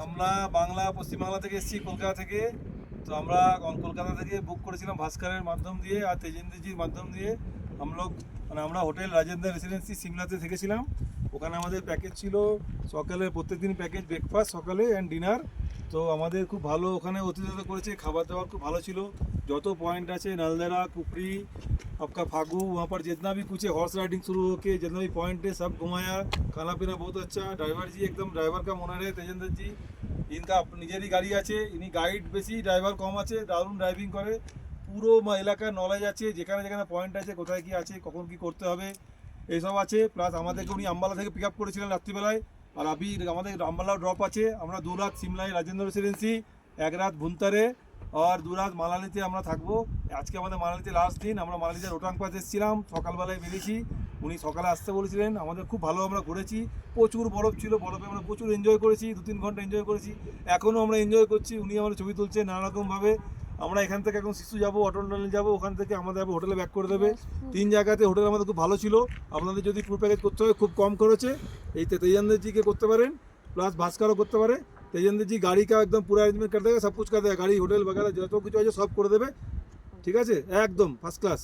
আমরা পশ্চিমবাংলা থেকে এসেছি, কলকাতা থেকে। তো আমরা কলকাতা থেকে বুক করেছিলাম ভাস্করের মাধ্যম দিয়ে আর তেজেন্দ্রজির মাধ্যম দিয়ে। আমরা হোটেল রাজেন্দ্র রেসিডেন্সি সিমলাতে থেকেছিলাম। ওখানে আমাদের প্যাকেজ ছিল সকালে প্রত্যেকদিন প্যাকেজ ব্রেকফাস্ট সকালে অ্যান্ড ডিনার। তো আমাদের খুব ভালো ওখানে অতিথিয়তা করেছে, খাবার দাবার খুব ভালো ছিল। যত पॉइंट আছে नलदेरा कुफरी आपका फागू, वहाँ पर जितना भी कुछ है हॉर्स राइडिंग शुरू होके जितना भी पॉइंट है सब घुमाया। खाना पीना बहुत अच्छा। ड्राइवर जी एकदम ड्राइवर का মনে है तेजेंद्र जी, इनका নিজেরই গাড়ি আছে, ইনি গাইড বেশি, ড্রাইভার কম আছে, দারুণ ড্রাইভিং করে। পুরো এলাকার নলেজ আছে, যেখানে যেখানে পয়েন্ট আছে, কোথায় কি আছে, কখন কি করতে হবে এইসব আছে। প্লাস আমাদেরকে উনি আম্বালা থেকে পিক আপ করেছিলেন রাত্রিবেলায়। আর আমাদের আম্বালা ড্রপ আছে। আমরা 2 রাত সিমলায় রাজেন্দ্র রেসিডেন্সি, 1 রাত ভুন্তারে আর 2 রাত মানালিতে আমরা থাকবো। আজকে আমাদের মানালিতে লাস্ট দিন। আমরা মানালিতে রোটাং পাস এসেছিলাম, সকালবেলায় বেরিয়েছি। উনি সকালে আসতে বলেছিলেন। আমাদের খুব ভালো, আমরা ঘুরেছি। প্রচুর বরফ ছিল, বরফে আমরা প্রচুর এনজয় করেছি, 2-3 ঘন্টা এনজয় করেছি। এখনও আমরা এনজয় করছি। উনি আমরা ছবি তুলছে নানারকমভাবে। আমরা এখান থেকে এখন শিশু যাবো, অটল টানেল যাবো, ওখান থেকে আমাদের হোটেলে ব্যাক করে দেবে। 3 জায়গাতে হোটেল আমাদের খুব ভালো ছিল। আপনাদের যদি ট্যুর প্যাকেজ করতে হয় খুব কম খরচে এই तेजेंद्रजीকে করতে পারেন, প্লাস ভাস্করও করতে পারে। तेजेंद्रजी गाड़ी का एकदम पूरा अरेंजमेंट कर देगा, सब कुछ कर देगा, गाड़ी होटल वगैरह जो कुछ है सब कर देवे। ठीक है, एकदम फर्स्ट क्लास।